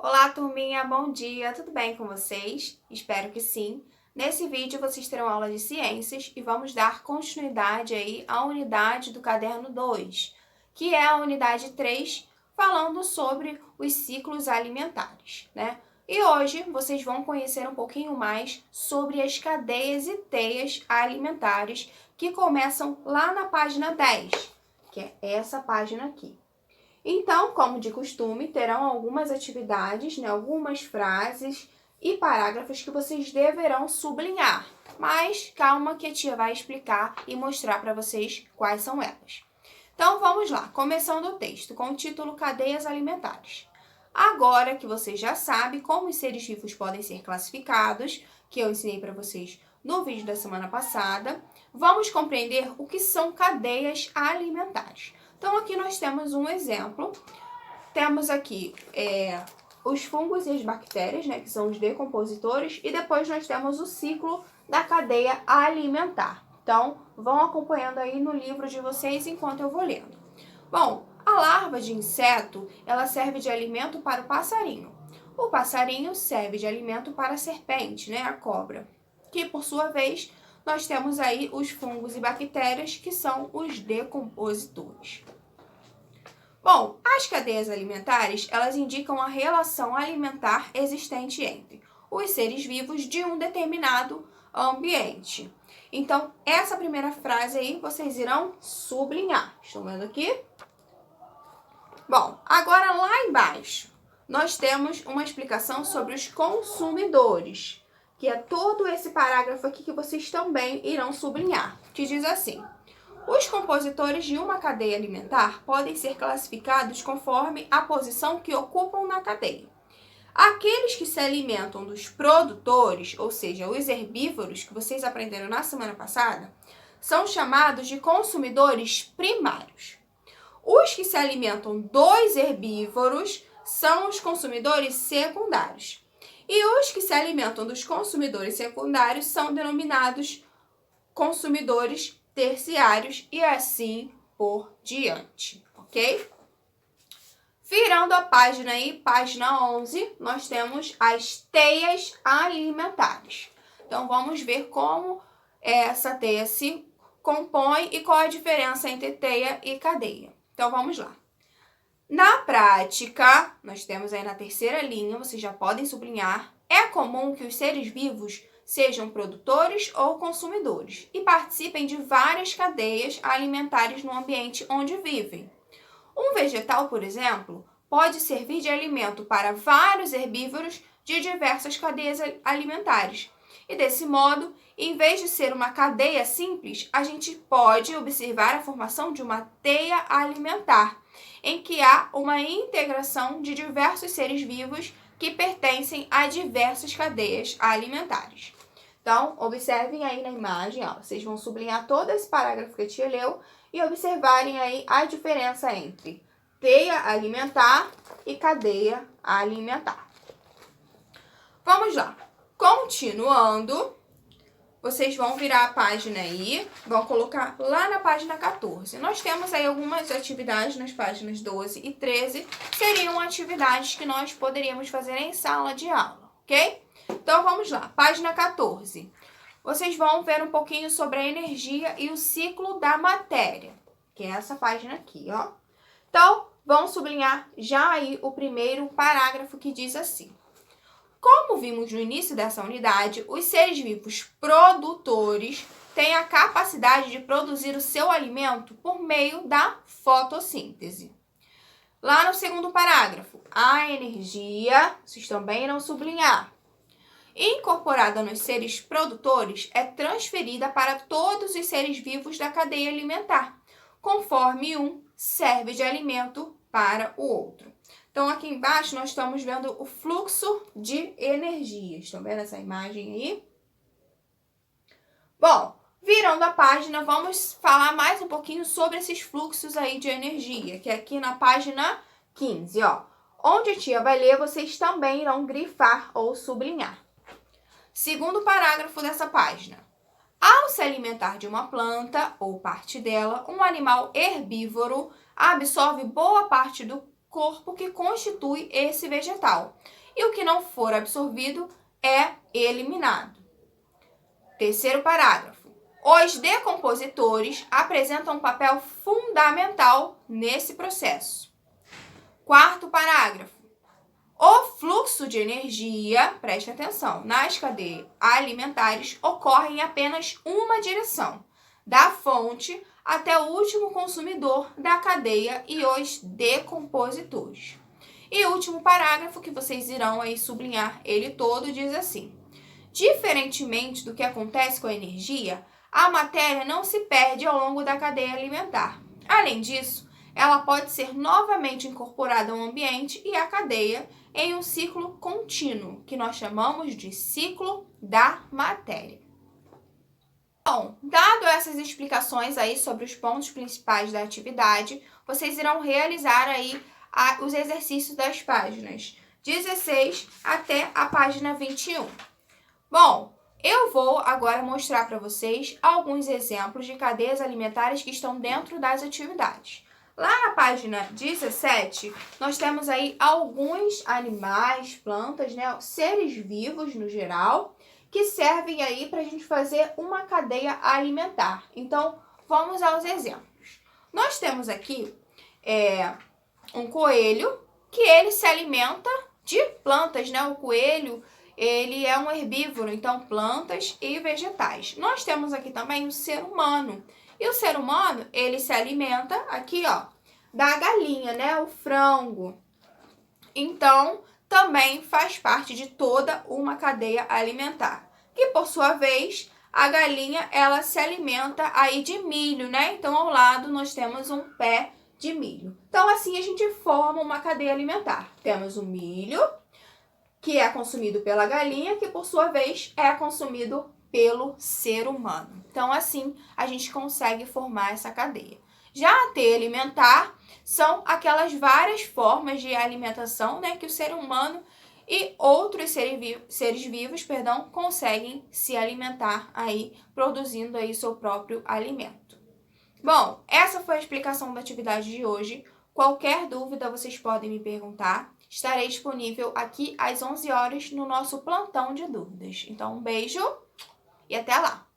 Olá, turminha, bom dia, tudo bem com vocês? Espero que sim. Nesse vídeo vocês terão aula de ciências e vamos dar continuidade aí à unidade do caderno 2, que é a unidade 3, falando sobre os ciclos alimentares, né? E hoje vocês vão conhecer um pouquinho mais sobre as cadeias e teias alimentares que começam lá na página 10, que é essa página aqui. Então, como de costume, terão algumas atividades, né, algumas frases e parágrafos que vocês deverão sublinhar. Mas calma que a tia vai explicar e mostrar para vocês quais são elas. Então, vamos lá, começando o texto com o título Cadeias Alimentares. Agora que você já sabe como os seres vivos podem ser classificados, que eu ensinei para vocês no vídeo da semana passada, vamos compreender o que são cadeias alimentares. Então, aqui nós temos um exemplo. Temos aqui os fungos e as bactérias, né, que são os decompositores, e depois nós temos o ciclo da cadeia alimentar. Então, vão acompanhando aí no livro de vocês enquanto eu vou lendo. Bom, a larva de inseto, ela serve de alimento para o passarinho. O passarinho serve de alimento para a serpente, né, a cobra, que por sua vez nós temos aí os fungos e bactérias, que são os decompositores. Bom, as cadeias alimentares, elas indicam a relação alimentar existente entre os seres vivos de um determinado ambiente. Então, essa primeira frase aí vocês irão sublinhar. Estão vendo aqui? Bom, agora lá embaixo, nós temos uma explicação sobre os consumidores, que é todo esse parágrafo aqui que vocês também irão sublinhar, que diz assim: os compositores de uma cadeia alimentar podem ser classificados conforme a posição que ocupam na cadeia. Aqueles que se alimentam dos produtores, ou seja, os herbívoros, que vocês aprenderam na semana passada, são chamados de consumidores primários. Os que se alimentam dos herbívoros são os consumidores secundários. E os que se alimentam dos consumidores secundários são denominados consumidores terciários e assim por diante, ok? Virando a página aí, página 11, nós temos as teias alimentares. Então, vamos ver como essa teia se compõe e qual a diferença entre teia e cadeia. Então, vamos lá. Na prática, nós temos aí na terceira linha, vocês já podem sublinhar, é comum que os seres vivos sejam produtores ou consumidores e participem de várias cadeias alimentares no ambiente onde vivem. Um vegetal, por exemplo, pode servir de alimento para vários herbívoros de diversas cadeias alimentares. E desse modo, em vez de ser uma cadeia simples, a gente pode observar a formação de uma teia alimentar, em que há uma integração de diversos seres vivos que pertencem a diversas cadeias alimentares. Então, observem aí na imagem, ó, vocês vão sublinhar todo esse parágrafo que a tia leu e observarem aí a diferença entre teia alimentar e cadeia alimentar. Vamos lá. Continuando, vocês vão virar a página aí, vão colocar lá na página 14. Nós temos aí algumas atividades nas páginas 12 e 13, seriam atividades que nós poderíamos fazer em sala de aula, ok? Então, vamos lá, página 14. Vocês vão ver um pouquinho sobre a energia e o ciclo da matéria, que é essa página aqui, ó. Então, vão sublinhar já aí o primeiro parágrafo que diz assim: como vimos no início dessa unidade, os seres vivos produtores têm a capacidade de produzir o seu alimento por meio da fotossíntese. Lá no segundo parágrafo, a energia, vocês também irão sublinhar, incorporada nos seres produtores, é transferida para todos os seres vivos da cadeia alimentar, conforme um serve de alimento para o outro. Então, aqui embaixo, nós estamos vendo o fluxo de energia. Estão vendo essa imagem aí? Bom, virando a página, vamos falar mais um pouquinho sobre esses fluxos aí de energia, que é aqui na página 15, ó. Onde a tia vai ler, vocês também irão grifar ou sublinhar. Segundo parágrafo dessa página. Ao se alimentar de uma planta ou parte dela, um animal herbívoro absorve boa parte do corpo que constitui esse vegetal. E o que não for absorvido é eliminado. Terceiro parágrafo. Os decompositores apresentam um papel fundamental nesse processo. Quarto parágrafo. O fluxo de energia, preste atenção, nas cadeias alimentares ocorre em apenas uma direção, da fonte até o último consumidor da cadeia e os decompositores. E o último parágrafo, que vocês irão aí sublinhar ele todo, diz assim: diferentemente do que acontece com a energia, a matéria não se perde ao longo da cadeia alimentar. Além disso, ela pode ser novamente incorporada ao ambiente e à cadeia em um ciclo contínuo, que nós chamamos de ciclo da matéria. Bom, dado essas explicações aí sobre os pontos principais da atividade, vocês irão realizar aí os exercícios das páginas 16 até a página 21. Bom, eu vou agora mostrar para vocês alguns exemplos de cadeias alimentares que estão dentro das atividades. Lá na página 17, nós temos aí alguns animais, plantas, né, seres vivos no geral, que servem aí para a gente fazer uma cadeia alimentar. Então, vamos aos exemplos. Nós temos aqui um coelho, que ele se alimenta de plantas, né? O coelho, ele é um herbívoro, então plantas e vegetais. Nós temos aqui também o ser humano. E o ser humano, ele se alimenta aqui, ó, da galinha, né? O frango. Então, também faz parte de toda uma cadeia alimentar. Que, por sua vez, a galinha, ela se alimenta aí de milho, né? Então, ao lado, nós temos um pé de milho. Então, assim, a gente forma uma cadeia alimentar. Temos o milho, que é consumido pela galinha, que, por sua vez, é consumido pelo ser humano. Então, assim, a gente consegue formar essa cadeia. Já a teia alimentar são aquelas várias formas de alimentação, né, que o ser humano e outros seres vivos, conseguem se alimentar aí, produzindo aí seu próprio alimento. Bom, essa foi a explicação da atividade de hoje. Qualquer dúvida vocês podem me perguntar. Estarei disponível aqui às 11 horas no nosso plantão de dúvidas. Então, um beijo e até lá!